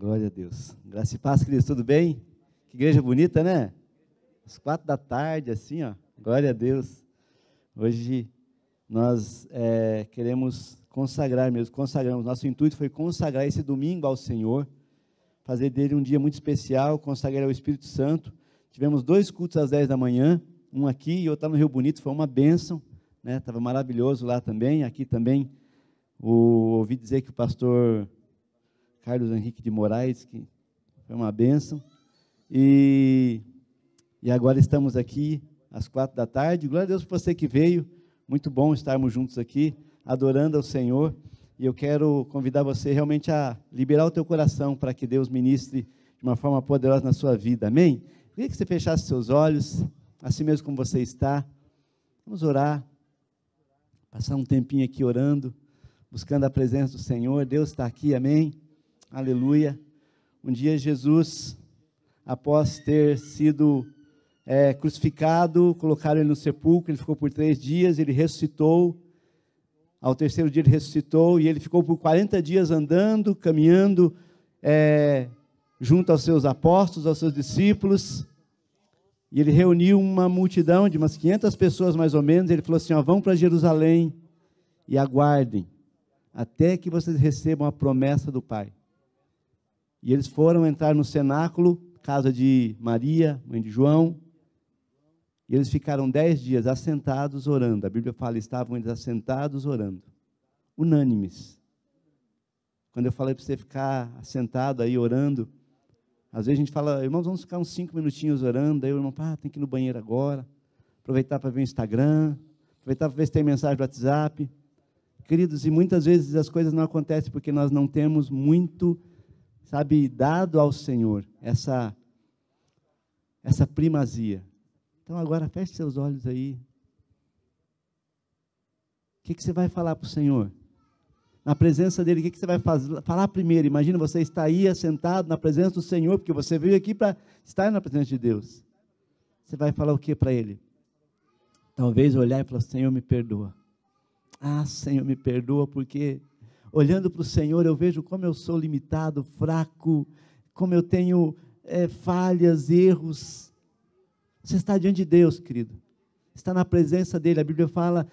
Glória a Deus. Graça e paz, queridos, tudo bem? Que igreja bonita, né? Às 4 da tarde, assim, ó. Glória a Deus. Hoje nós queremos consagrar mesmo, consagramos. Nosso intuito foi consagrar esse domingo ao Senhor, fazer dele um dia muito especial, consagrar ao Espírito Santo. Tivemos 2 cultos às 10 da manhã, um aqui e outro lá no Rio Bonito, foi uma bênção, né? Estava maravilhoso lá também. Aqui também, ouvi dizer que o pastor Carlos Henrique de Moraes, que foi uma bênção. E agora estamos aqui às 4 da tarde. Glória a Deus por você que veio. Muito bom estarmos juntos aqui, adorando ao Senhor. E eu quero convidar você realmente a liberar o teu coração para que Deus ministre de uma forma poderosa na sua vida. Amém? Eu queria que você fechasse seus olhos, assim mesmo como você está. Vamos orar, passar um tempinho aqui orando, buscando a presença do Senhor. Deus está aqui, amém? Aleluia. Um dia Jesus, após ter sido crucificado, colocaram ele no sepulcro, ele ficou por 3 dias, ele ressuscitou. Ao 3º dia ele ressuscitou, e ele ficou por 40 dias andando, caminhando, junto aos seus apóstolos, aos seus discípulos, e ele reuniu uma multidão de umas 500 pessoas mais ou menos. Ele falou assim, vão para Jerusalém e aguardem, até que vocês recebam a promessa do Pai. E eles foram entrar no cenáculo, casa de Maria, mãe de João, e eles ficaram 10 dias assentados orando. A Bíblia fala, estavam eles assentados orando, unânimes. Quando eu falei para você ficar assentado aí orando, às vezes a gente fala, irmãos, vamos ficar uns 5 minutinhos orando, daí o irmão, tem que ir no banheiro agora, aproveitar para ver o Instagram, aproveitar para ver se tem mensagem do WhatsApp. Queridos, e muitas vezes as coisas não acontecem porque nós não temos muito, dado ao Senhor essa primazia. Então agora feche seus olhos aí. O que você vai falar para o Senhor? Na presença dele, o que você vai falar primeiro? Imagina, você está aí assentado na presença do Senhor, porque você veio aqui para estar na presença de Deus. Você vai falar o que para ele? Talvez olhar e falar, Senhor, me perdoa. Senhor, me perdoa, porque olhando para o Senhor, eu vejo como eu sou limitado, fraco, como eu tenho falhas, erros. Você está diante de Deus, querido. Está na presença dele. A Bíblia fala,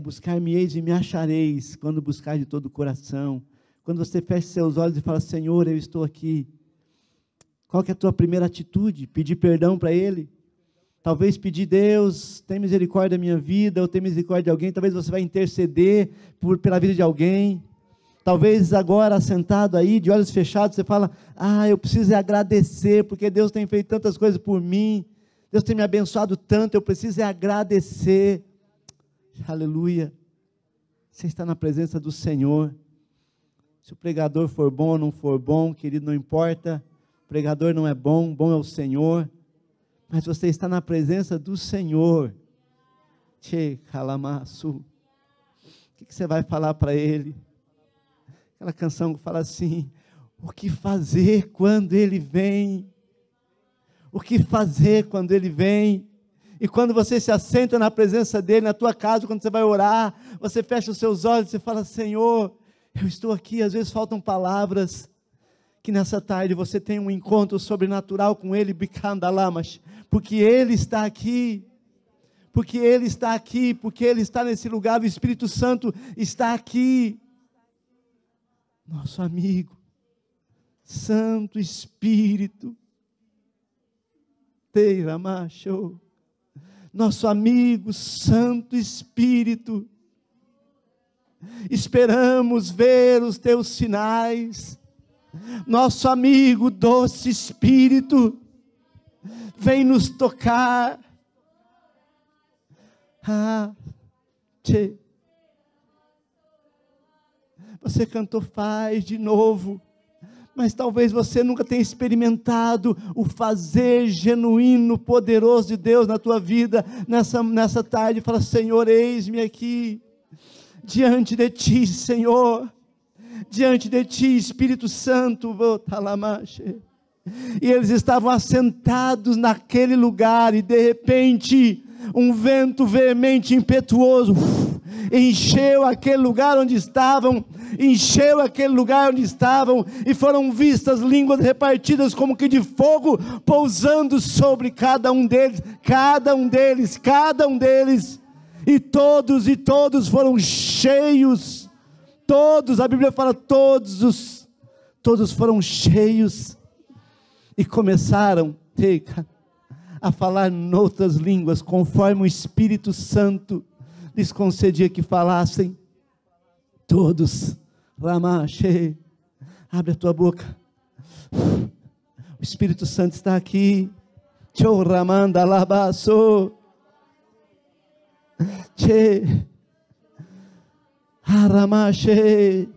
buscar-me-eis e me achareis, quando buscar de todo o coração. Quando você fecha seus olhos e fala, Senhor, eu estou aqui. Qual que é a tua primeira atitude? Pedir perdão para ele? Talvez pedir, Deus, tem misericórdia da minha vida, ou tem misericórdia de alguém. Talvez você vai interceder pela vida de alguém. Talvez agora, sentado aí, de olhos fechados, você fala, eu preciso agradecer, porque Deus tem feito tantas coisas por mim. Deus tem me abençoado tanto, eu preciso agradecer. Aleluia. Você está na presença do Senhor. Se o pregador for bom ou não for bom, querido, não importa. O pregador não é bom, bom é o Senhor. Mas você está na presença do Senhor. Tchê, calamaçu. O que você vai falar para Ele? Aquela canção que fala assim, o que fazer quando Ele vem? O que fazer quando Ele vem? E quando você se assenta na presença dEle, na tua casa, quando você vai orar, você fecha os seus olhos e fala, Senhor, eu estou aqui. Às vezes faltam palavras. Que nessa tarde você tenha um encontro sobrenatural com Ele, porque Ele está aqui, porque Ele está aqui, porque Ele está nesse lugar, o Espírito Santo está aqui. Nosso amigo, Santo Espírito, Teira Macho, nosso amigo, Santo Espírito, esperamos ver os teus sinais. Nosso amigo, doce Espírito, vem nos tocar. Você cantou, faz de novo, mas talvez você nunca tenha experimentado o fazer genuíno, poderoso de Deus na tua vida. Nessa tarde, fala, Senhor, eis-me aqui, diante de Ti, Senhor. Diante de Ti, Espírito Santo, e eles estavam assentados naquele lugar, e de repente, um vento veemente, impetuoso, encheu aquele lugar onde estavam. encheu aquele lugar onde estavam, e foram vistas línguas repartidas como que de fogo, pousando sobre cada um deles, e todos foram cheios, todos, a Bíblia fala, todos foram cheios, e começaram a falar noutras línguas, conforme o Espírito Santo lhes concedia que falassem. Todos, Ramache, abre a tua boca, o Espírito Santo está aqui, Tchou Ramanda Labaço, Tchê, Ramache.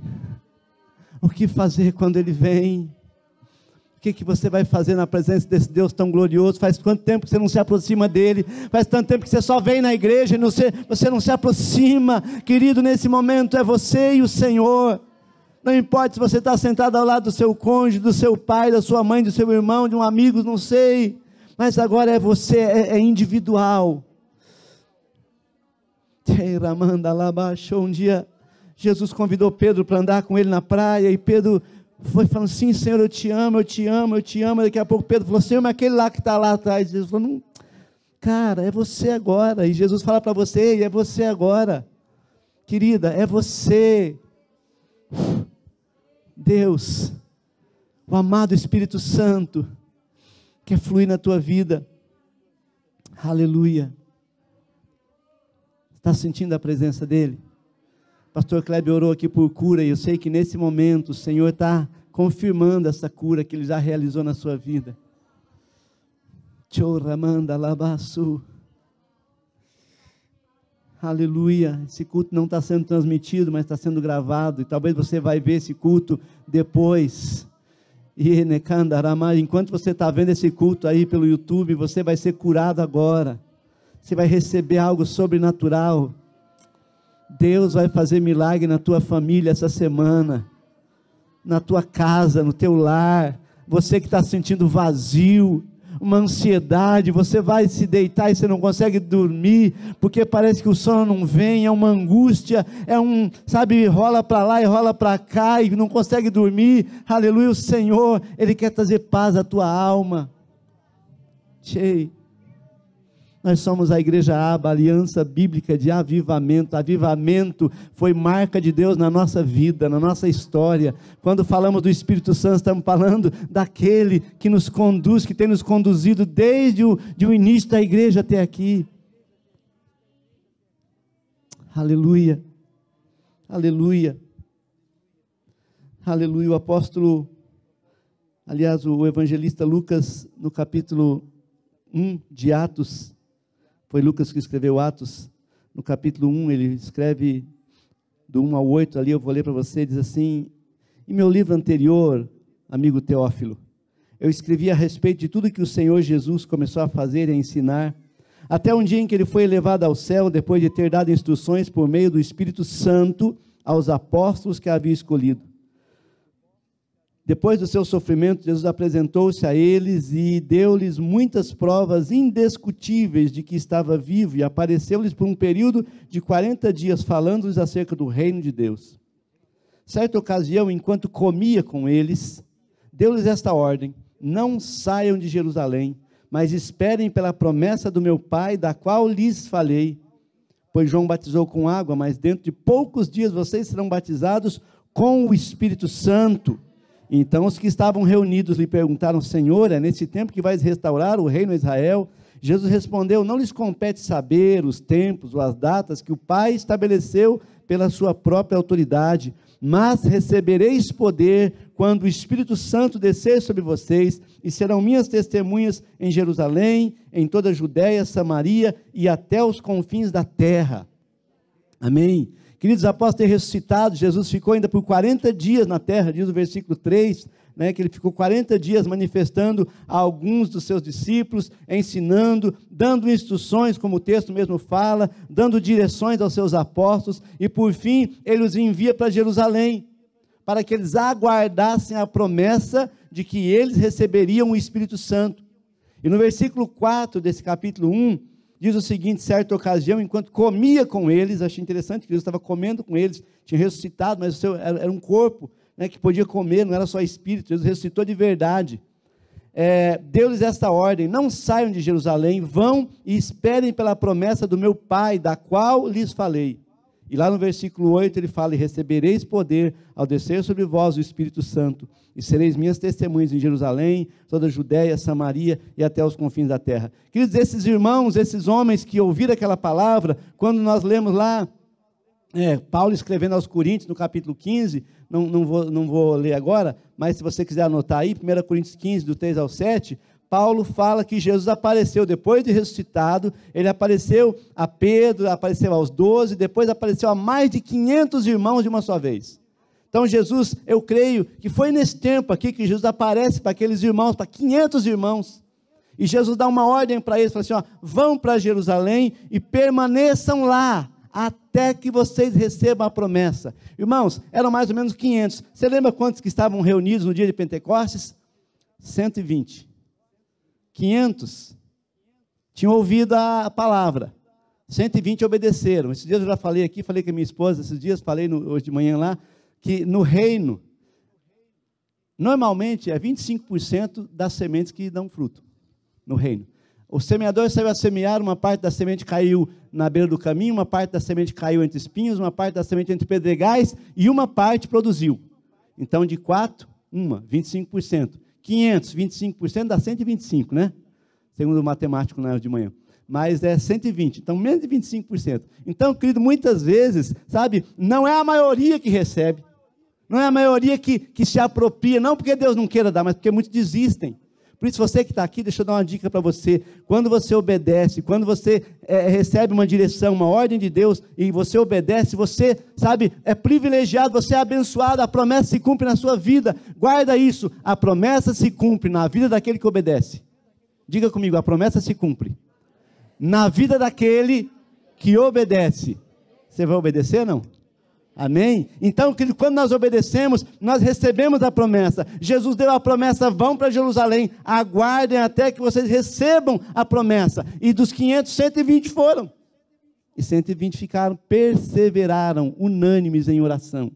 O que fazer quando Ele vem? O que você vai fazer na presença desse Deus tão glorioso? Faz quanto tempo que você não se aproxima dele? Faz tanto tempo que você só vem na igreja e você não se aproxima. Querido, nesse momento é você e o Senhor. Não importa se você está sentado ao lado do seu cônjuge, do seu pai, da sua mãe, do seu irmão, de um amigo, não sei. Mas agora é você, é individual. Um dia Jesus convidou Pedro para andar com ele na praia, e Pedro foi falando, sim, Senhor, eu te amo. Daqui a pouco Pedro falou, Senhor, mas aquele lá que está lá atrás. Jesus falou, não, cara, é você agora. E Jesus fala para você, é você agora. Querida, é você. Deus, o amado Espírito Santo, quer fluir na tua vida. Aleluia. Está sentindo a presença dele? Pastor Kleber orou aqui por cura, e eu sei que nesse momento o Senhor está confirmando essa cura que Ele já realizou na sua vida. Choramanda labaçu. Aleluia. Esse culto não está sendo transmitido, mas está sendo gravado, e talvez você vai ver esse culto depois. E enquanto você está vendo esse culto aí pelo YouTube, você vai ser curado agora. Você vai receber algo sobrenatural. Deus vai fazer milagre na tua família essa semana, na tua casa, no teu lar. Você que está sentindo vazio, uma ansiedade, você vai se deitar e você não consegue dormir, porque parece que o sono não vem, é uma angústia, rola para lá e rola para cá, e não consegue dormir. Aleluia, o Senhor, Ele quer trazer paz à tua alma. Cheio. Nós somos a Igreja Aba, Aliança Bíblica de Avivamento. Avivamento foi marca de Deus na nossa vida, na nossa história. Quando falamos do Espírito Santo, estamos falando daquele que nos conduz, que tem nos conduzido desde o início da igreja até aqui. Aleluia, aleluia, aleluia. O apóstolo, aliás, o evangelista Lucas, no capítulo 1 de Atos, foi Lucas que escreveu Atos, no capítulo 1, ele escreve do 1 ao 8, ali eu vou ler para você, diz assim: em meu livro anterior, amigo Teófilo, eu escrevi a respeito de tudo que o Senhor Jesus começou a fazer e a ensinar, até um dia em que ele foi elevado ao céu, depois de ter dado instruções por meio do Espírito Santo aos apóstolos que havia escolhido. Depois do seu sofrimento, Jesus apresentou-se a eles e deu-lhes muitas provas indiscutíveis de que estava vivo, e apareceu-lhes por um período de 40 dias, falando-lhes acerca do reino de Deus. Certa ocasião, enquanto comia com eles, deu-lhes esta ordem: não saiam de Jerusalém, mas esperem pela promessa do meu Pai, da qual lhes falei. Pois João batizou com água, mas dentro de poucos dias vocês serão batizados com o Espírito Santo. Então os que estavam reunidos lhe perguntaram: Senhor, é nesse tempo que vais restaurar o reino a Israel? Jesus respondeu: não lhes compete saber os tempos ou as datas que o Pai estabeleceu pela sua própria autoridade, mas recebereis poder quando o Espírito Santo descer sobre vocês, e serão minhas testemunhas em Jerusalém, em toda a Judéia, Samaria e até os confins da terra. Amém. Queridos, após ter ressuscitado, Jesus ficou ainda por 40 dias na terra, diz o versículo 3, que ele ficou 40 dias manifestando a alguns dos seus discípulos, ensinando, dando instruções, como o texto mesmo fala, dando direções aos seus apóstolos, e por fim, ele os envia para Jerusalém, para que eles aguardassem a promessa de que eles receberiam o Espírito Santo. E no versículo 4 desse capítulo 1, diz o seguinte: certa ocasião, enquanto comia com eles, achei interessante que Jesus estava comendo com eles, tinha ressuscitado, mas era um corpo, né, que podia comer, não era só espírito. Jesus ressuscitou de verdade. Deu-lhes esta ordem: não saiam de Jerusalém, vão e esperem pela promessa do meu Pai, da qual lhes falei. E lá no versículo 8 ele fala: e recebereis poder ao descer sobre vós o Espírito Santo, e sereis minhas testemunhas em Jerusalém, toda a Judéia, Samaria e até os confins da terra. Queridos, esses irmãos, esses homens que ouviram aquela palavra, quando nós lemos lá, Paulo escrevendo aos Coríntios, no capítulo 15, não vou ler agora, mas se você quiser anotar aí, 1 Coríntios 15, do 3 ao 7, Paulo fala que Jesus apareceu, depois de ressuscitado, ele apareceu a Pedro, apareceu aos 12, depois apareceu a mais de 500 irmãos de uma só vez. Então Jesus, eu creio que foi nesse tempo aqui que Jesus aparece para aqueles irmãos, para 500 irmãos, e Jesus dá uma ordem para eles, fala assim: vão para Jerusalém e permaneçam lá, até que vocês recebam a promessa. Irmãos, eram mais ou menos 500, você lembra quantos que estavam reunidos no dia de Pentecostes? 120. 500 tinham ouvido a palavra, 120 obedeceram. Esses dias eu já falei aqui, falei com a minha esposa, esses dias falei hoje de manhã lá, que no reino, normalmente é 25% das sementes que dão fruto, no reino. O semeador saiu a semear, uma parte da semente caiu na beira do caminho, uma parte da semente caiu entre espinhos, uma parte da semente entre pedregais, e uma parte produziu. Então de 4, 25%. 500, 25% dá 125, né? Segundo o matemático na hora de manhã. Mas é 120, então menos de 25%. Então, querido, muitas vezes, sabe, não é a maioria que recebe, não é a maioria que se apropria, não porque Deus não queira dar, mas porque muitos desistem. Por isso, você que está aqui, deixa eu dar uma dica para você: quando você obedece, quando você recebe uma direção, uma ordem de Deus, e você obedece, você, sabe, é privilegiado, você é abençoado, a promessa se cumpre na sua vida. Guarda isso: a promessa se cumpre na vida daquele que obedece. Diga comigo: a promessa se cumpre na vida daquele que obedece. Você vai obedecer, não? Amém? Então, querido, quando nós obedecemos, nós recebemos a promessa. Jesus deu a promessa: vão para Jerusalém, aguardem até que vocês recebam a promessa. E dos 500, 120 foram. E 120 ficaram, perseveraram, unânimes em oração.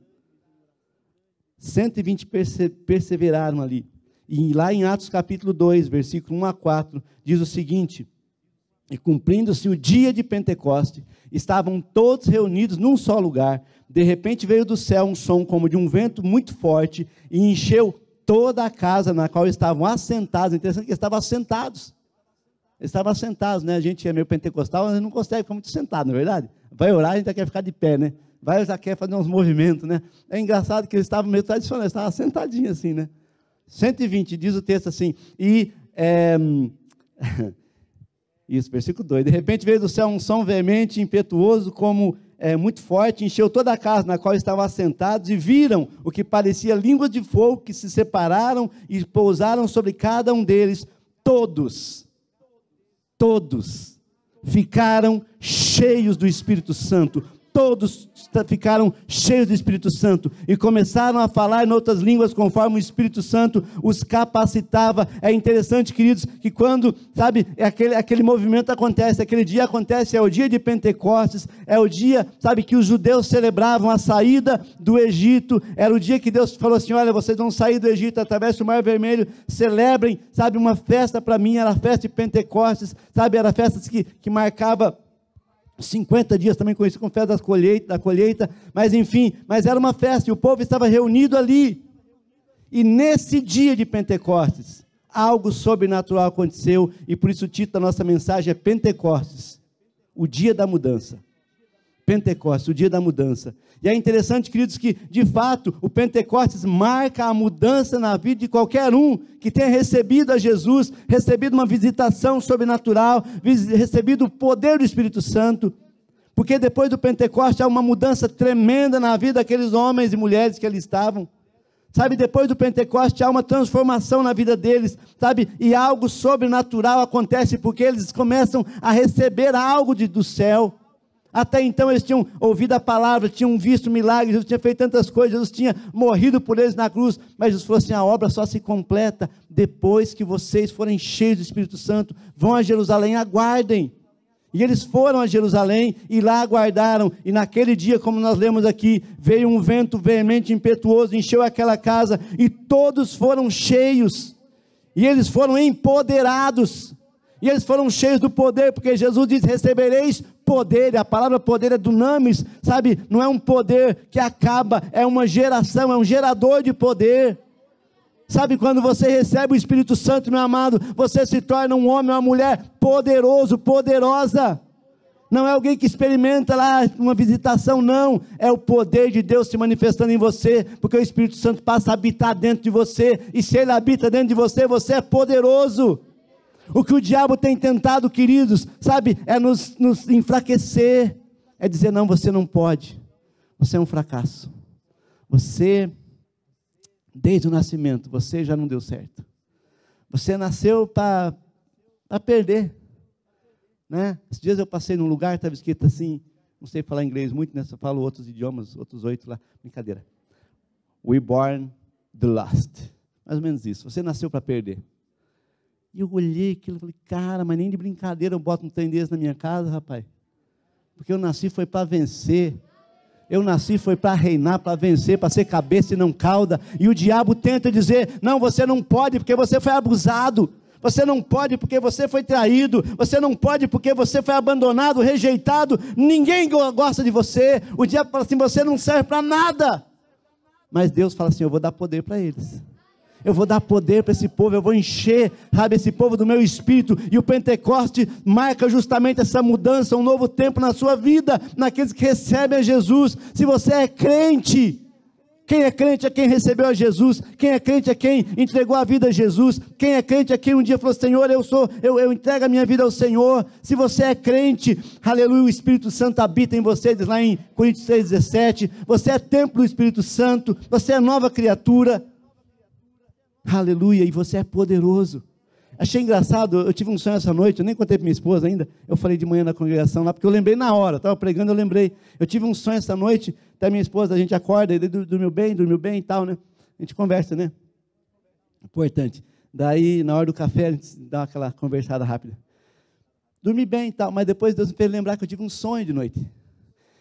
120 perseveraram ali. E lá em Atos capítulo 2, versículo 1 a 4, diz o seguinte: e cumprindo-se o dia de Pentecoste, estavam todos reunidos num só lugar. De repente veio do céu um som como de um vento muito forte e encheu toda a casa na qual estavam assentados. Interessante que eles estavam assentados. Eles estavam assentados, né? A gente é meio pentecostal, mas não consegue ficar muito sentado, não é verdade? Vai orar, a gente já quer ficar de pé, né? Vai, já quer fazer uns movimentos, né? É engraçado que eles estavam meio tradicionais, estavam sentadinhos assim, né? 120, diz o texto assim, isso, versículo 2, de repente veio do céu um som veemente, impetuoso, como muito forte, encheu toda a casa na qual estavam assentados, e viram o que parecia línguas de fogo, que se separaram e pousaram sobre cada um deles. Todos ficaram cheios do Espírito Santo. Todos ficaram cheios do Espírito Santo e começaram a falar em outras línguas conforme o Espírito Santo os capacitava. É interessante, queridos, que quando, sabe, aquele movimento acontece, aquele dia acontece, é o dia de Pentecostes, é o dia, sabe, que os judeus celebravam a saída do Egito, era o dia que Deus falou assim: olha, vocês vão sair do Egito, atravessem o Mar Vermelho, celebrem, sabe, uma festa. Para mim era a festa de Pentecostes, sabe, era a festa que marcava 50 dias, também conhecido como festa da colheita, mas enfim, mas era uma festa, e o povo estava reunido ali, e nesse dia de Pentecostes, algo sobrenatural aconteceu, e por isso o título da nossa mensagem é Pentecostes, o dia da mudança. Pentecostes, o dia da mudança. E é interessante, queridos, que de fato o Pentecostes marca a mudança na vida de qualquer um que tenha recebido a Jesus, recebido uma visitação sobrenatural, recebido o poder do Espírito Santo, porque depois do Pentecostes há uma mudança tremenda na vida daqueles homens e mulheres que ali estavam. Sabe, depois do Pentecostes há uma transformação na vida deles, sabe, e algo sobrenatural acontece, porque eles começam a receber algo do céu. Até então eles tinham ouvido a palavra, tinham visto milagres, Jesus tinha feito tantas coisas, Jesus tinha morrido por eles na cruz, mas Jesus falou assim: a obra só se completa depois que vocês forem cheios do Espírito Santo, vão a Jerusalém, aguardem. E eles foram a Jerusalém e lá aguardaram, e naquele dia, como nós lemos aqui, veio um vento veemente, impetuoso, encheu aquela casa, e todos foram cheios, e eles foram empoderados, e eles foram cheios do poder, porque Jesus diz, recebereis poder, e a palavra poder é dunamis, sabe, não é um poder que acaba, é uma geração, é um gerador de poder. Sabe, quando você recebe o Espírito Santo, meu amado, você se torna um homem, uma mulher poderoso, poderosa. Não é alguém que experimenta lá uma visitação, não. É o poder de Deus se manifestando em você, porque o Espírito Santo passa a habitar dentro de você, e se ele habita dentro de você, você é poderoso. O que o diabo tem tentado, queridos, sabe, é nos enfraquecer, é dizer, não, você não pode, você é um fracasso, desde o nascimento, você já não deu certo. Você nasceu para perder. Né? Esses dias eu passei num lugar, estava escrito assim, não sei falar inglês muito, né? Só falo outros idiomas, outros 8 lá, brincadeira. We born the last. Mais ou menos isso, você nasceu para perder. E eu olhei aquilo e falei, cara, mas nem de brincadeira eu boto um trem desse na minha casa, rapaz. Porque eu nasci foi para vencer. Eu nasci foi para reinar, para vencer, para ser cabeça e não cauda, e o diabo tenta dizer, não, você não pode porque você foi abusado, você não pode porque você foi traído, você não pode porque você foi abandonado, rejeitado, ninguém gosta de você, o diabo fala assim, você não serve para nada, mas Deus fala assim, eu vou dar poder para eles, eu vou dar poder para esse povo, eu vou encher, sabe, esse povo do meu espírito, e o Pentecoste marca justamente essa mudança, um novo tempo na sua vida, naqueles que recebem a Jesus. Se você é crente, quem é crente é quem recebeu a Jesus, quem é crente é quem entregou a vida a Jesus, quem é crente é quem um dia falou, Senhor, eu entrego a minha vida ao Senhor. Se você é crente, aleluia, o Espírito Santo habita em você, diz lá em Coríntios 6,17, você é templo do Espírito Santo, você é nova criatura, aleluia, e você é poderoso. Achei engraçado, eu tive um sonho essa noite, eu nem contei para minha esposa ainda, eu falei de manhã na congregação lá, porque eu lembrei na hora, estava pregando, eu lembrei, eu tive um sonho essa noite, até minha esposa, a gente acorda, ele dormiu bem e tal, né, a gente conversa, né, importante, daí na hora do café, a gente dá aquela conversada rápida, dormi bem e tal, mas depois Deus me fez lembrar que eu tive um sonho de noite,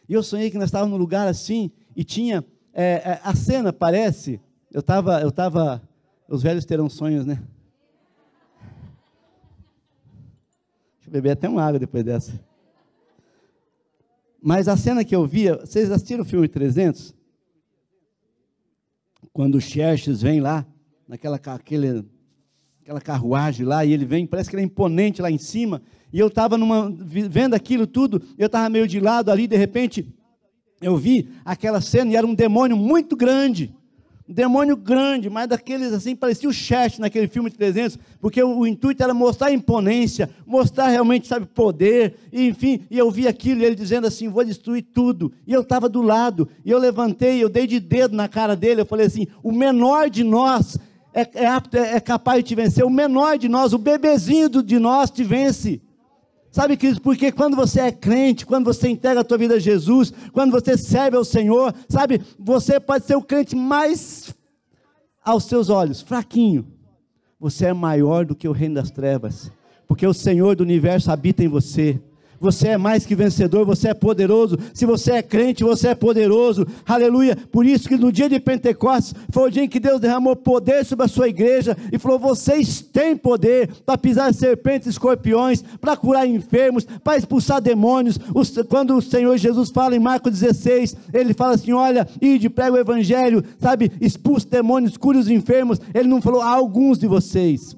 e eu sonhei que nós estávamos num lugar assim, e tinha, a cena parece, eu estava, os velhos terão sonhos, né? Deixa eu beber até uma água depois dessa. Mas a cena que eu via, vocês assistiram o filme 300? Quando o Xerxes vem lá, aquela carruagem lá, e ele vem, parece que ele é imponente lá em cima, e eu estava vendo aquilo tudo, eu estava meio de lado ali, de repente, eu vi aquela cena, e era um demônio muito grande, mas daqueles assim, parecia o Xerxes naquele filme de 300, porque o intuito era mostrar a imponência, mostrar realmente, sabe, poder, e enfim, e eu vi aquilo, e ele dizendo assim, vou destruir tudo, e eu estava do lado, e eu levantei, eu dei de dedo na cara dele, eu falei assim, o menor de nós é capaz de te vencer, o menor de nós, o bebezinho de nós te vence. Sabe, queridos, porque quando você é crente, quando você entrega a tua vida a Jesus, quando você serve ao Senhor, sabe, você pode ser o crente mais, aos seus olhos, fraquinho, você é maior do que o reino das trevas, porque o Senhor do universo habita em você. Você é mais que vencedor, você é poderoso. Se você é crente, você é poderoso, aleluia. Por isso que no dia de Pentecostes foi o dia em que Deus derramou poder sobre a sua igreja e falou, vocês têm poder para pisar serpentes e escorpiões, para curar enfermos, para expulsar demônios. Quando o Senhor Jesus fala em Marcos 16, ele fala assim, olha, ide, prega o evangelho, sabe, expulsa demônios, cura os enfermos. Ele não falou, alguns de vocês,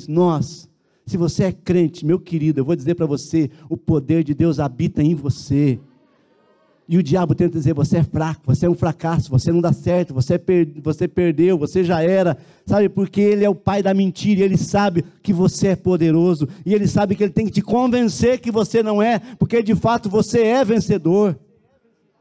nós. Se você é crente, meu querido, eu vou dizer para você, o poder de Deus habita em você, e o diabo tenta dizer, você é fraco, você é um fracasso, você não dá certo, você perdeu, você já era, sabe, porque ele é o pai da mentira, e ele sabe que você é poderoso, e ele sabe que ele tem que te convencer que você não é, porque de fato você é vencedor.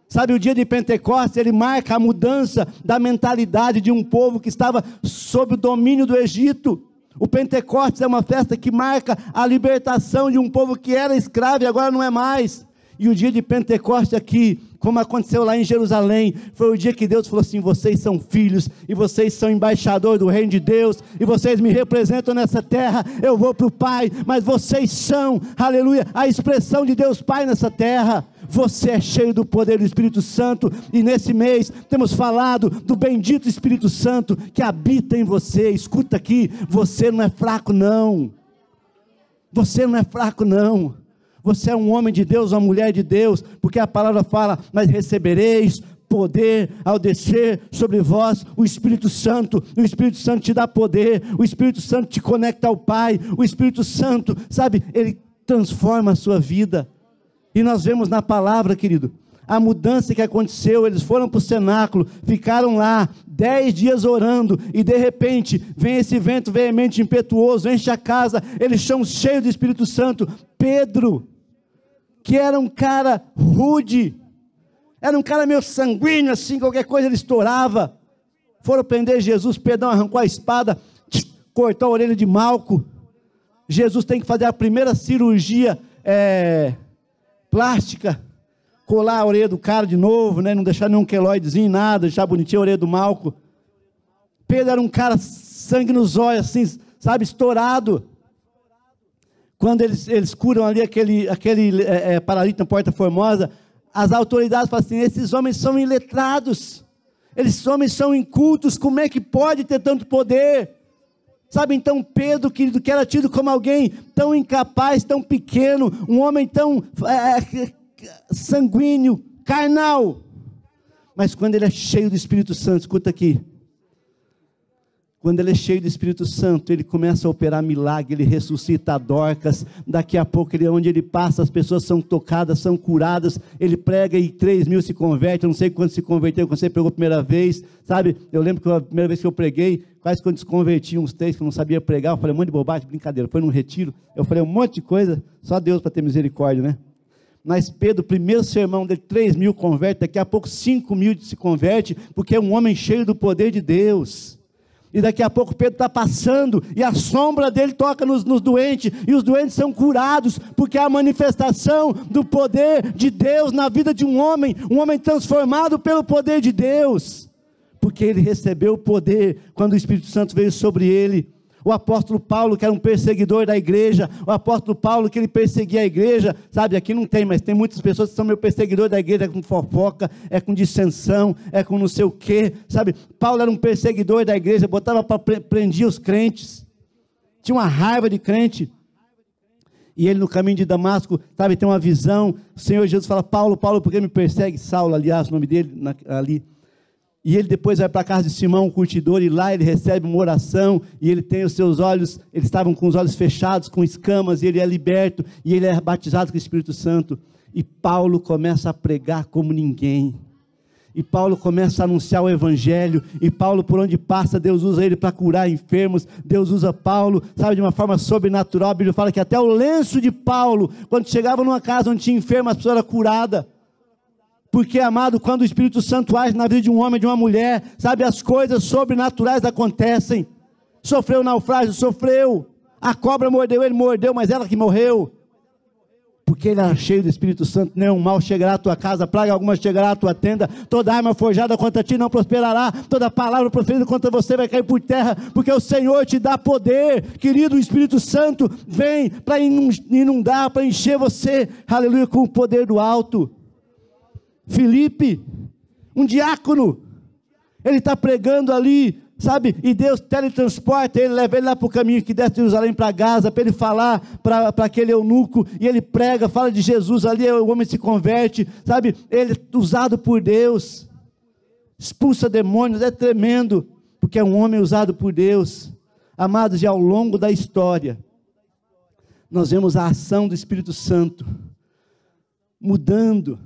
Sabe, o dia de Pentecostes, ele marca a mudança da mentalidade de um povo que estava sob o domínio do Egito. O Pentecostes é uma festa que marca a libertação de um povo que era escravo e agora não é mais. E o dia de Pentecostes aqui, como aconteceu lá em Jerusalém, foi o dia que Deus falou assim: vocês são filhos, e vocês são embaixadores do reino de Deus, e vocês me representam nessa terra. Eu vou para o Pai, mas vocês são, aleluia, a expressão de Deus Pai nessa terra. Você é cheio do poder do Espírito Santo, e nesse mês temos falado do bendito Espírito Santo que habita em você. Escuta aqui, você não é fraco não, você não é fraco não, você é um homem de Deus, uma mulher de Deus, porque a palavra fala: mas recebereis poder ao descer sobre vós o Espírito Santo. O Espírito Santo te dá poder, o Espírito Santo te conecta ao Pai, o Espírito Santo, sabe, ele transforma a sua vida. E nós vemos na palavra, querido, a mudança que aconteceu. Eles foram para o cenáculo, ficaram lá 10 dias orando, e de repente vem esse vento veemente, impetuoso, enche a casa, eles estão cheios do Espírito Santo. Pedro, que era um cara rude, era um cara meio sanguíneo assim, qualquer coisa ele estourava, foram prender Jesus. Pedro arrancou a espada, cortou a orelha de Malco. Jesus tem que fazer a primeira cirurgia plástica, colar a orelha do cara de novo, né? Não deixar nenhum queloidezinho, nada, deixar bonitinho a orelha do Malco. Pedro era um cara sangue nos olhos assim, sabe, estourado. Quando eles curam ali aquele paralítico na Porta Formosa, as autoridades falam assim: esses homens são iletrados, esses homens são incultos, como é que pode ter tanto poder? Sabe, então Pedro, querido, que era tido como alguém tão incapaz, tão pequeno, um homem tão sanguíneo, carnal, mas quando ele é cheio do Espírito Santo, escuta aqui, quando ele é cheio do Espírito Santo, ele começa a operar milagre, ele ressuscita Dorcas. Daqui a pouco, onde ele passa, as pessoas são tocadas, são curadas. Ele prega e 3.000 se convertem. Eu não sei quantos se converteram quando você pregou a primeira vez, sabe? Eu lembro que a primeira vez que eu preguei, quase quando se convertiam uns 3 que eu não sabia pregar, eu falei um monte de bobagem, brincadeira. Foi num retiro, eu falei um monte de coisa, só Deus para ter misericórdia, né? Mas Pedro, o primeiro sermão dele, 3.000 converte, daqui a pouco 5.000 se converte, porque é um homem cheio do poder de Deus. E daqui a pouco Pedro está passando, e a sombra dele toca nos doentes, e os doentes são curados, porque é a manifestação do poder de Deus na vida de um homem transformado pelo poder de Deus, porque ele recebeu o poder, quando o Espírito Santo veio sobre ele. O apóstolo Paulo, que era um perseguidor da igreja, o apóstolo Paulo, que ele perseguia a igreja, sabe, aqui não tem, mas tem muitas pessoas que são meio perseguidores da igreja, com fofoca, com dissensão, com não sei o quê, sabe, Paulo era um perseguidor da igreja, botava para prendia os crentes, tinha uma raiva de crente, e ele no caminho de Damasco, sabe, tem uma visão, o Senhor Jesus fala: Paulo, Paulo, por que me persegue? Saulo, aliás, o nome dele, ali. E ele depois vai para a casa de Simão, o curtidor, e lá ele recebe uma oração, e ele tem os seus olhos, eles estavam com os olhos fechados, com escamas, e ele é liberto, e ele é batizado com o Espírito Santo, e Paulo começa a pregar como ninguém, e Paulo começa a anunciar o Evangelho, e Paulo, por onde passa, Deus usa ele para curar enfermos, Deus usa Paulo, sabe, de uma forma sobrenatural. A Bíblia fala que até o lenço de Paulo, quando chegava numa casa onde tinha enfermo, a pessoa era curada. Porque, amado, quando o Espírito Santo age na vida de um homem, de uma mulher, sabe, as coisas sobrenaturais acontecem. Sofreu naufrágio, sofreu. A cobra mordeu, ele mordeu, mas ela que morreu. Porque ele era cheio do Espírito Santo. Nenhum mal chegará à tua casa, praga alguma chegará à tua tenda. Toda arma forjada contra ti não prosperará. Toda palavra proferida contra você vai cair por terra. Porque o Senhor te dá poder. Querido, o Espírito Santo vem para inundar, para encher você, aleluia, com o poder do alto. Filipe, um diácono, ele está pregando ali, sabe, e Deus teletransporta ele, leva ele lá para o caminho que desce de Jerusalém para Gaza, para ele falar para aquele eunuco, e ele prega, fala de Jesus ali, o homem se converte, sabe, ele é usado por Deus, expulsa demônios, é tremendo, porque é um homem usado por Deus. Amados, e ao longo da história, nós vemos a ação do Espírito Santo, mudando,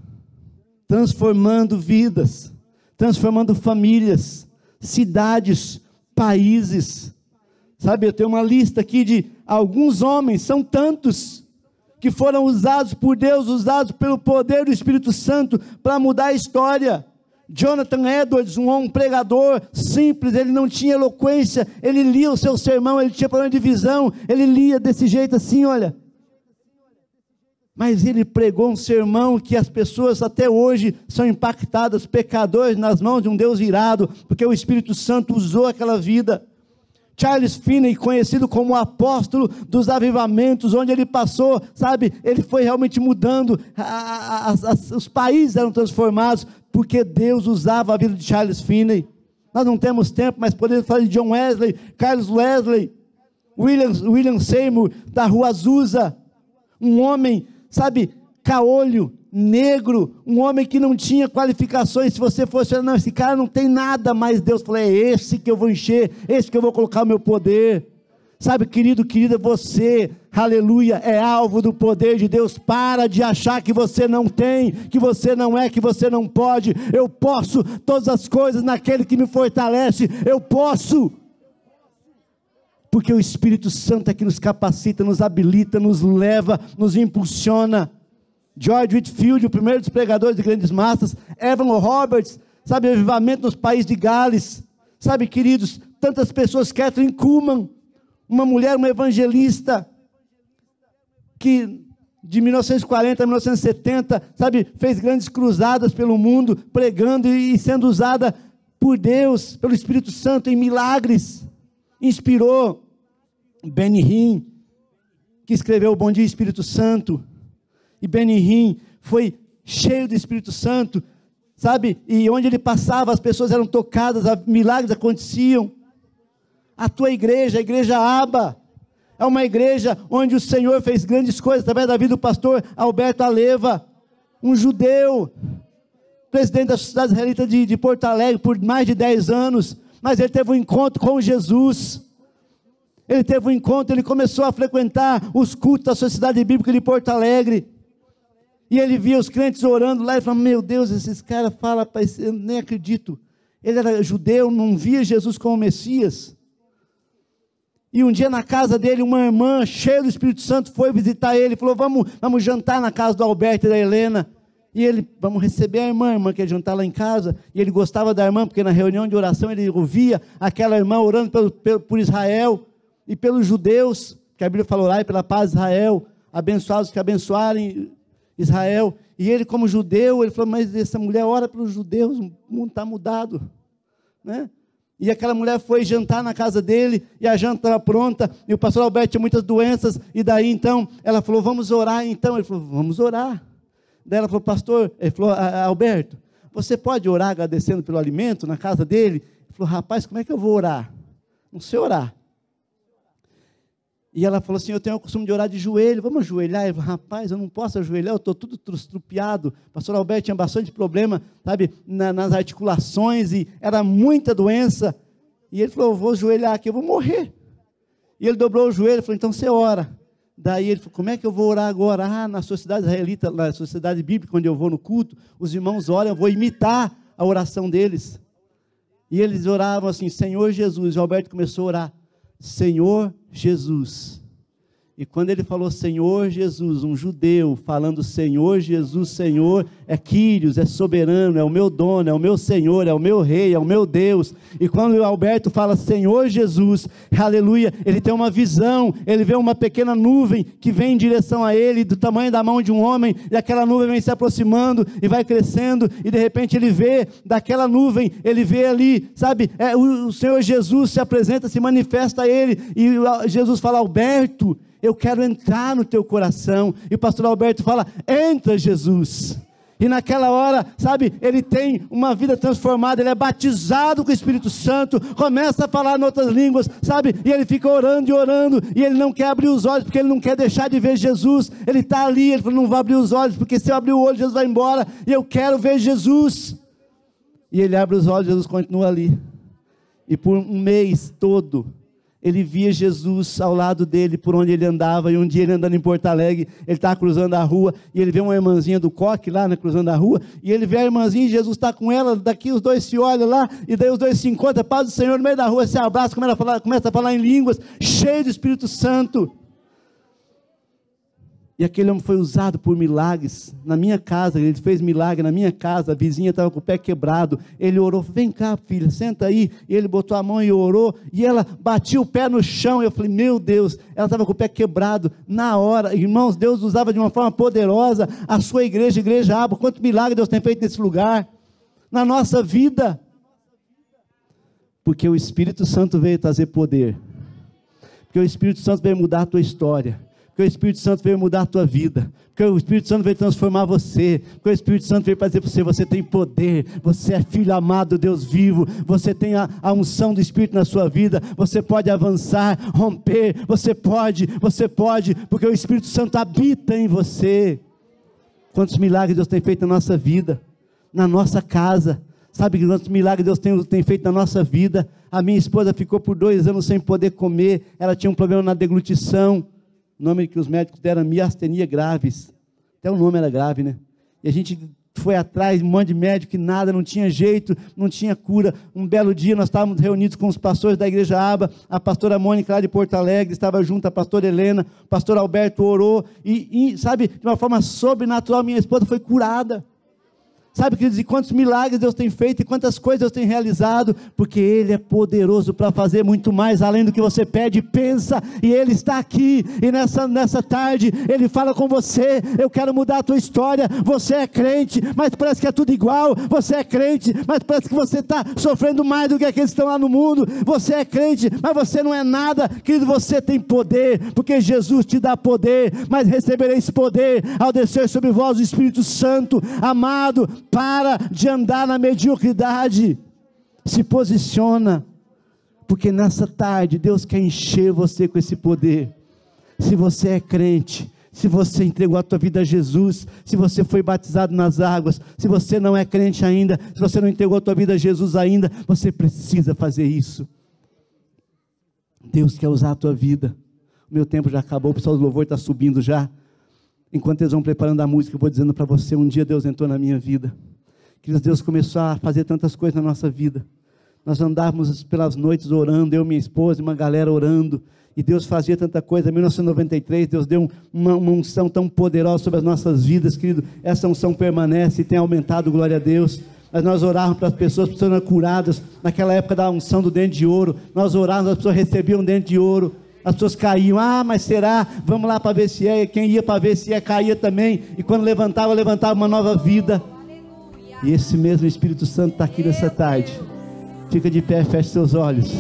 transformando vidas, transformando famílias, cidades, países, sabe, eu tenho uma lista aqui de alguns homens, são tantos, que foram usados por Deus, usados pelo poder do Espírito Santo, para mudar a história. Jonathan Edwards, um pregador simples, ele não tinha eloquência, ele lia o seu sermão, ele tinha problema de visão, ele lia desse jeito assim, olha, Mas ele pregou um sermão que as pessoas até hoje são impactadas, pecadores nas mãos de um Deus irado, porque o Espírito Santo usou aquela vida. Charles Finney, conhecido como o apóstolo dos avivamentos, onde ele passou, sabe, ele foi realmente mudando, os países eram transformados, porque Deus usava a vida de Charles Finney. Nós não temos tempo, mas podemos falar de John Wesley, Carlos Wesley, William Seymour, da Rua Azusa, um homem, sabe, caolho, negro, um homem que não tinha qualificações. Se você fosse, não, esse cara não tem nada, mas Deus falou, é esse que eu vou encher, esse que eu vou colocar o meu poder. Sabe, querido, querida, você, aleluia, é alvo do poder de Deus. Para de achar que você não tem, que você não é, que você não pode. Eu posso todas as coisas naquele que me fortalece, eu posso. Porque o Espírito Santo é que nos capacita, nos habilita, nos leva, nos impulsiona. George Whitefield, o primeiro dos pregadores de grandes massas, Evan Roberts, sabe, avivamento nos países de Gales, sabe, queridos, tantas pessoas, Catherine Kuhlman, uma mulher, uma evangelista, que de 1940 a 1970, sabe, fez grandes cruzadas pelo mundo, pregando e sendo usada por Deus, pelo Espírito Santo em milagres, inspirou. Benny Hinn, que escreveu o Bom Dia Espírito Santo, e Benny Hinn foi cheio do Espírito Santo, sabe, e onde ele passava, as pessoas eram tocadas, milagres aconteciam. A tua igreja, a igreja Aba, é uma igreja onde o Senhor fez grandes coisas, através da vida do pastor Alberto Aleva, um judeu, presidente da Sociedade Israelita de Porto Alegre, por mais de 10 anos, mas ele teve um encontro com Jesus. Ele teve um encontro, ele começou a frequentar os cultos da Sociedade Bíblica de Porto Alegre, e ele via os crentes orando lá, e falava, meu Deus, esses caras falam, eu nem acredito, ele era judeu, não via Jesus como Messias, e um dia na casa dele, uma irmã, cheia do Espírito Santo, foi visitar ele, falou, vamos jantar na casa do Alberto e da Helena, e ele, vamos receber a irmã quer jantar lá em casa, e ele gostava da irmã, porque na reunião de oração, ele ouvia aquela irmã orando por Israel, e pelos judeus, que a Bíblia fala, orai pela paz de Israel, abençoados que abençoarem Israel, e ele como judeu, ele falou, mas essa mulher ora pelos judeus, o mundo está mudado, né? E aquela mulher foi jantar na casa dele, e a janta estava pronta, e o pastor Alberto tinha muitas doenças, e daí então, ela falou, vamos orar então, ele falou, vamos orar. Daí ela falou, pastor, ele falou, Alberto, você pode orar agradecendo pelo alimento na casa dele? Ele falou, rapaz, como é que eu vou orar? Não sei orar. E ela falou assim, eu tenho o costume de orar de joelho, vamos ajoelhar? Ele falou, rapaz, eu não posso ajoelhar, eu estou tudo estrupiado. O pastor Alberto tinha bastante problema, sabe, nas articulações, e era muita doença. E ele falou, eu vou ajoelhar aqui, eu vou morrer. E ele dobrou o joelho e falou, então você ora. Daí ele falou, como é que eu vou orar agora? Na sociedade israelita, na sociedade bíblica, onde eu vou no culto, os irmãos oram, eu vou imitar a oração deles. E eles oravam assim, Senhor Jesus, e o Alberto começou a orar, Senhor Jesus. E quando ele falou Senhor Jesus, um judeu falando Senhor Jesus, Senhor é Quírios, é soberano, é o meu dono, é o meu Senhor, é o meu rei, é o meu Deus. E quando o Alberto fala Senhor Jesus, aleluia, ele tem uma visão, ele vê uma pequena nuvem que vem em direção a ele, do tamanho da mão de um homem, e aquela nuvem vem se aproximando e vai crescendo, e de repente ele vê daquela nuvem, ele vê ali, sabe, o Senhor Jesus se apresenta, se manifesta a ele, e Jesus fala, Alberto, eu quero entrar no teu coração. E o pastor Alberto fala, entra Jesus. E naquela hora, sabe, ele tem uma vida transformada, ele é batizado com o Espírito Santo, começa a falar em outras línguas, sabe, e ele fica orando, e ele não quer abrir os olhos, porque ele não quer deixar de ver Jesus. Ele está ali, ele falou, não vou abrir os olhos, porque se eu abrir o olho, Jesus vai embora, e eu quero ver Jesus. E ele abre os olhos, Jesus continua ali, e por um mês todo, ele via Jesus ao lado dele, por onde ele andava, e um dia ele andando em Porto Alegre, ele estava cruzando a rua, e ele vê uma irmãzinha do coque lá, né, cruzando a rua, e ele vê a irmãzinha, e Jesus está com ela, daqui os dois se olham lá, e daí os dois se encontram, paz do Senhor no meio da rua, se abraça, começa a falar em línguas, cheio do Espírito Santo. E aquele homem foi usado por milagres na minha casa, ele fez milagre na minha casa, a vizinha estava com o pé quebrado, ele orou, vem cá filha, senta aí, e ele botou a mão e orou, e ela batia o pé no chão, eu falei, meu Deus, ela estava com o pé quebrado, na hora, irmãos, Deus usava de uma forma poderosa, a sua igreja, Igreja Aba, quanto milagre Deus tem feito nesse lugar, na nossa vida, porque o Espírito Santo veio trazer poder, porque o Espírito Santo veio mudar a tua história, porque o Espírito Santo veio mudar a tua vida, porque o Espírito Santo veio transformar você, porque o Espírito Santo veio para dizer para você, você tem poder, você é filho amado do Deus vivo, você tem a unção do Espírito na sua vida, você pode avançar, romper, você pode, porque o Espírito Santo habita em você. Quantos milagres Deus tem feito na nossa vida, na nossa casa, sabe quantos milagres Deus tem feito na nossa vida? A minha esposa ficou por 2 anos sem poder comer, ela tinha um problema na deglutição, o nome que os médicos deram, miastenia graves, até o nome era grave, né? E a gente foi atrás, um monte de médico, que nada, não tinha jeito, não tinha cura. Um belo dia nós estávamos reunidos com os pastores da Igreja Aba, a pastora Mônica lá de Porto Alegre, estava junto, a pastora Helena, o pastor Alberto orou, e sabe, de uma forma sobrenatural, minha esposa foi curada. Sabe, queridos, e quantos milagres Deus tem feito, e quantas coisas Deus tem realizado, porque Ele é poderoso para fazer muito mais, além do que você pede e pensa, e Ele está aqui, e nessa tarde, Ele fala com você, eu quero mudar a tua história, você é crente, mas parece que é tudo igual, você é crente, mas parece que você está sofrendo mais do que aqueles que estão lá no mundo, você é crente, mas você não é nada, querido, você tem poder, porque Jesus te dá poder, mas recebereis poder, ao descer sobre vós o Espírito Santo, amado, para de andar na mediocridade, se posiciona, porque nessa tarde Deus quer encher você com esse poder. Se você é crente, se você entregou a tua vida a Jesus, se você foi batizado nas águas, se você não é crente ainda, se você não entregou a tua vida a Jesus ainda, você precisa fazer isso. Deus quer usar a tua vida. O meu tempo já acabou, o pessoal do louvor está subindo já. Enquanto eles vão preparando a música, eu vou dizendo para você, um dia Deus entrou na minha vida, que Deus começou a fazer tantas coisas na nossa vida, nós andávamos pelas noites orando, eu, minha esposa e uma galera orando, e Deus fazia tanta coisa. Em 1993, Deus deu uma unção tão poderosa sobre as nossas vidas, querido, essa unção permanece e tem aumentado, glória a Deus. Mas nós orávamos para as pessoas sendo curadas, naquela época da unção do dente de ouro, nós orávamos, as pessoas recebiam dente de ouro, as pessoas caíam, mas será, vamos lá para ver se é, quem ia para ver se é, caía também, e quando levantava uma nova vida, e esse mesmo Espírito Santo está aqui nessa tarde. Fica de pé, feche seus olhos,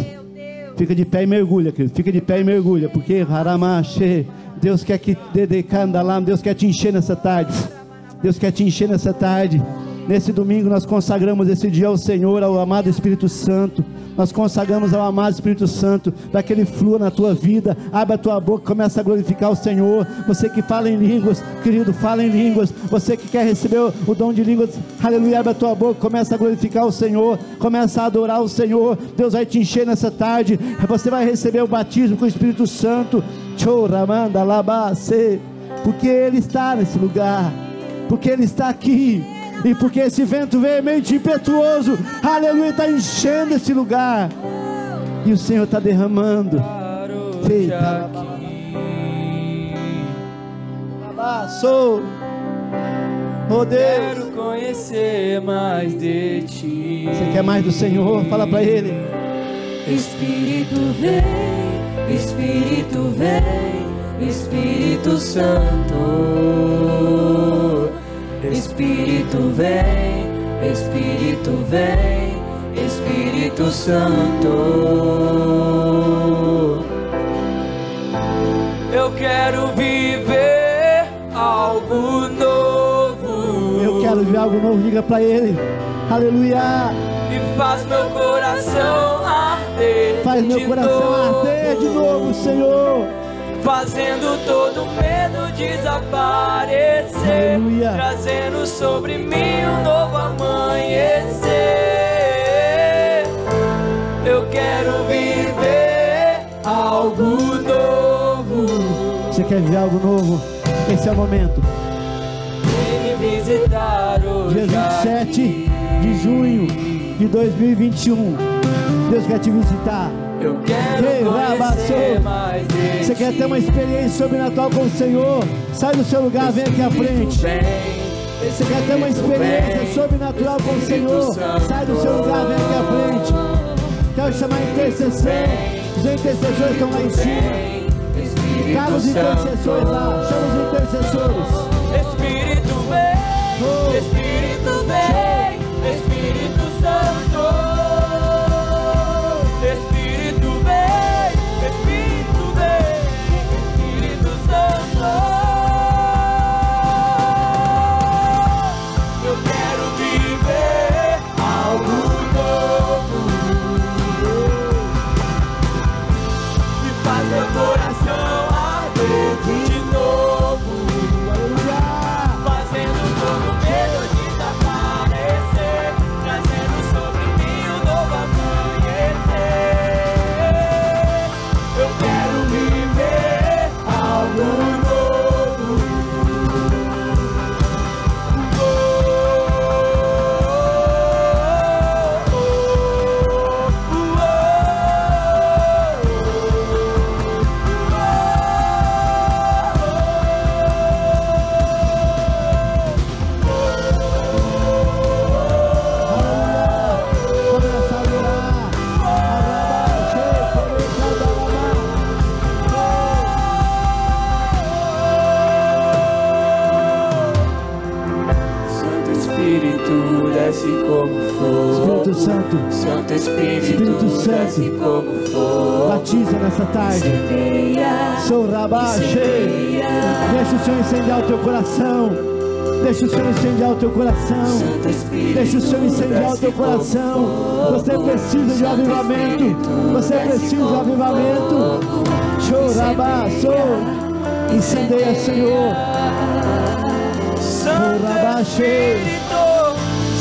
fica de pé e mergulha, querido, fica de pé e mergulha, porque Deus quer que Deus quer te encher nessa tarde, Deus quer te encher nessa tarde. Nesse domingo nós consagramos esse dia ao Senhor, ao amado Espírito Santo, nós consagramos ao amado Espírito Santo, para que Ele flua na tua vida. Abra a tua boca, começa a glorificar o Senhor. Você que fala em línguas, querido, fala em línguas. Você que quer receber o dom de línguas, aleluia, abre a tua boca, começa a glorificar o Senhor, começa a adorar o Senhor. Deus vai te encher nessa tarde, você vai receber o batismo com o Espírito Santo, porque Ele está nesse lugar, porque Ele está aqui, e porque esse vento veemente impetuoso, aleluia, está enchendo esse lugar, e o Senhor está derramando. Oh Deus, quero conhecer mais de ti. Você quer mais do Senhor? Fala para Ele. Espírito vem, Espírito vem, Espírito Santo. Espírito vem, Espírito vem, Espírito Santo. Eu quero viver algo novo. Eu quero viver algo novo, diga para Ele. Aleluia. E faz meu coração arder. Faz meu coração arder de novo, Senhor. Fazendo todo medo desaparecer. Aleluia. Trazendo sobre mim um novo amanhecer. Eu quero viver algo novo. Você quer viver algo novo? Esse é o momento. Vem me visitar hoje. Dia 27 de junho de 2021. Deus quer te visitar. Eu quero conhecer mais Você quer ter uma experiência sobrenatural com o Senhor? Sai do seu lugar, vem aqui à frente. Você quer ter uma experiência sobrenatural com o Senhor? Sai do seu lugar, vem aqui à frente. Quero chamar a intercessão. Os intercessores estão lá em cima. Cada os intercessores lá. Chama os intercessores. Espírito vem, Espírito vem, Espírito Santo. Espírito vem, Espírito vem, Espírito Santo. Eu quero viver algo novo e faz meu coração arder de novo, fazendo todo medo desaparecer, trazendo sobre mim um novo amanhecer. Eu quero viver algo novo. Como fogo, Espírito Santo, Santo Espírito desce como fogo, batiza nessa tarde. Sou Rabaxê. Deixa o Senhor incendiar o teu coração. Deixa o Senhor incendiar o teu coração. Deixa o Senhor incendiar o teu coração. Você precisa de avivamento. Você precisa de avivamento. Chorabaço. Incendeia, Senhor. Chorabaxê.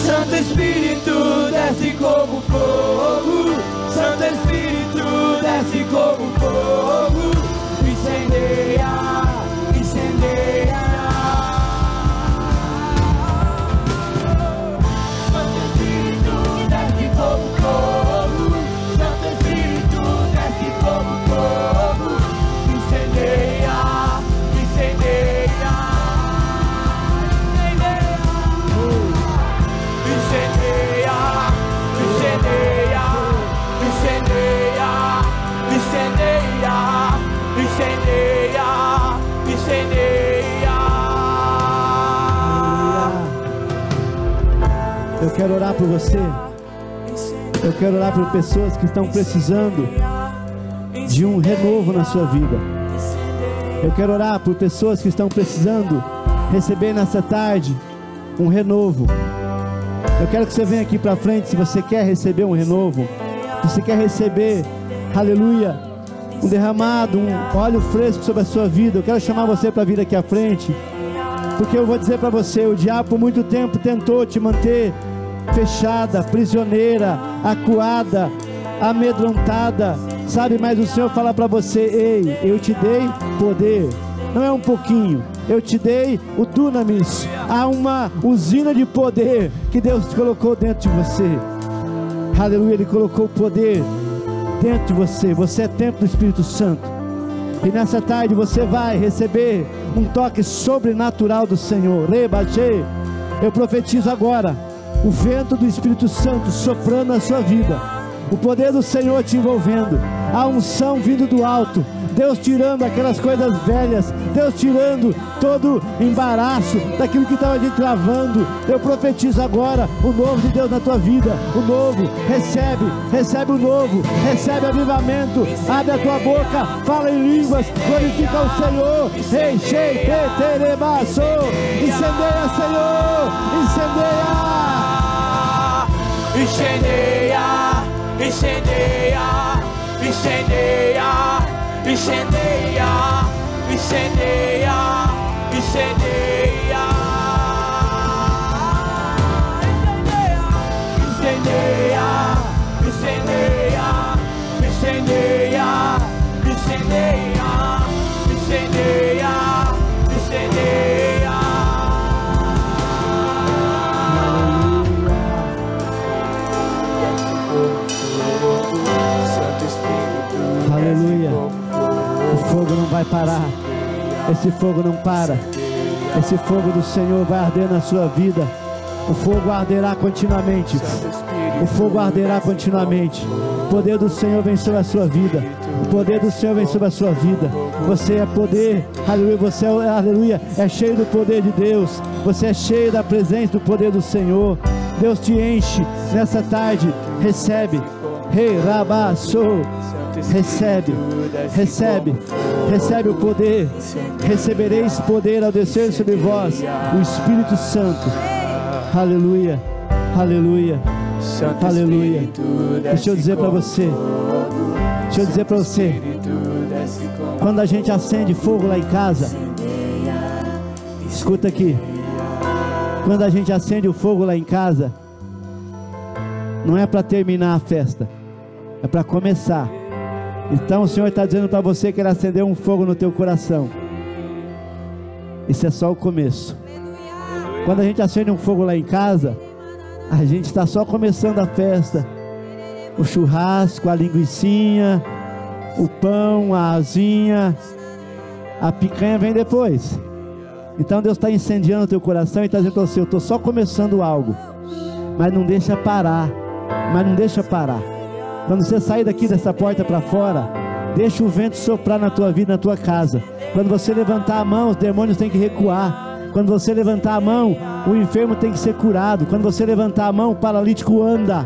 Santo Espírito desce como fogo, Santo Espírito desce como fogo, incendeia, incendeia. Santo Espírito desce como fogo, Santo Espírito desce como fogo, incendeia, incendeia. Incendeia, incendeia, incendeia, incendeia, incendeia. Eu quero orar por você. Eu quero orar por pessoas que estão precisando de um renovo na sua vida. Eu quero orar por pessoas que estão precisando receber nessa tarde um renovo. Eu quero que você venha aqui para frente se você quer receber um renovo. Se você quer receber, aleluia, um derramado, um óleo fresco sobre a sua vida. Eu quero chamar você para vir aqui à frente. Porque eu vou dizer para você, o diabo por muito tempo tentou te manter fechada, prisioneira, acuada, amedrontada, sabe? Mas o Senhor fala para você: ei, eu te dei poder. Não é um pouquinho, eu te dei o dunamis. Há uma usina de poder que Deus colocou dentro de você. Aleluia, Ele colocou o poder dentro de você. Você é templo do Espírito Santo. E nessa tarde você vai receber um toque sobrenatural do Senhor. Rebaixei. Eu profetizo agora o vento do Espírito Santo soprando na sua vida, o poder do Senhor te envolvendo, a unção vindo do alto, Deus tirando aquelas coisas velhas, Deus tirando todo embaraço daquilo que estava te travando. Eu profetizo agora o novo de Deus na tua vida. O novo, recebe o novo, recebe avivamento. Abre a tua boca, fala em línguas, glorifica o Senhor. Enchei, terebaço, incendeia, Senhor, incendeia, incendeia, incendeia, incendeia, incendeia, incendeia, incendeia, incendeia, incendeia, incendeia, incendeia, incendeia. Aleluia. vai parar. Esse fogo não para. Esse fogo do Senhor vai arder na sua vida. O fogo arderá continuamente. O fogo arderá continuamente. O poder do Senhor vem sobre a sua vida. O poder do Senhor vem sobre a sua vida. Você é poder, aleluia. Você é, aleluia, é cheio do poder de Deus. Você é cheio da presença do poder do Senhor. Deus te enche nessa tarde. Recebe. Rei Rabassou. Recebe, recebe, recebe o poder. Recebereis poder ao descer sobre vós o Espírito Santo. Aleluia, aleluia, aleluia. Deixa eu dizer para você, quando a gente acende fogo lá em casa, escuta aqui, quando a gente acende o fogo lá em casa, não é para terminar a festa, é para começar. Então o Senhor está dizendo para você que Ele acendeu um fogo no teu coração. Isso é só o começo. Quando a gente acende um fogo lá em casa, a gente está só começando a festa. O churrasco, a linguicinha, o pão, a asinha, a picanha vem depois. Então Deus está incendiando o teu coração e está dizendo para você: eu estou só começando algo, mas não deixa parar. Quando você sair daqui dessa porta para fora, deixa o vento soprar na tua vida, na tua casa. Quando você levantar a mão, os demônios têm que recuar. Quando você levantar a mão, o enfermo tem que ser curado. Quando você levantar a mão, o paralítico anda.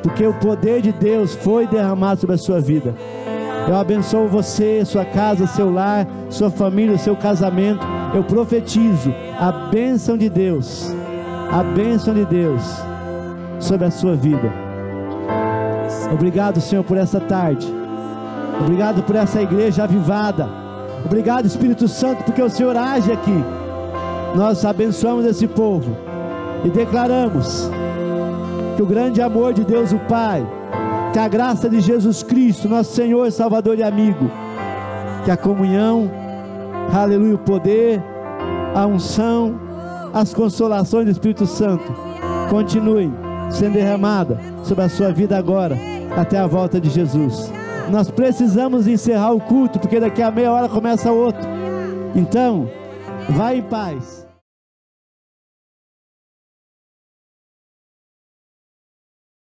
Porque o poder de Deus foi derramado sobre a sua vida. Eu abençoo você, sua casa, seu lar, sua família, seu casamento. Eu profetizo a bênção de Deus sobre a sua vida. Obrigado, Senhor, por essa tarde. Obrigado por essa igreja avivada. Obrigado, Espírito Santo, porque o Senhor age aqui. Nós abençoamos esse povo e declaramos que o grande amor de Deus o Pai, que a graça de Jesus Cristo, nosso Senhor, Salvador e amigo, que a comunhão, aleluia, o poder, a unção, as consolações do Espírito Santo continuem sendo derramada sobre a sua vida agora, até a volta de Jesus. Nós precisamos encerrar o culto, porque daqui a meia hora começa outro. Então, vai em paz.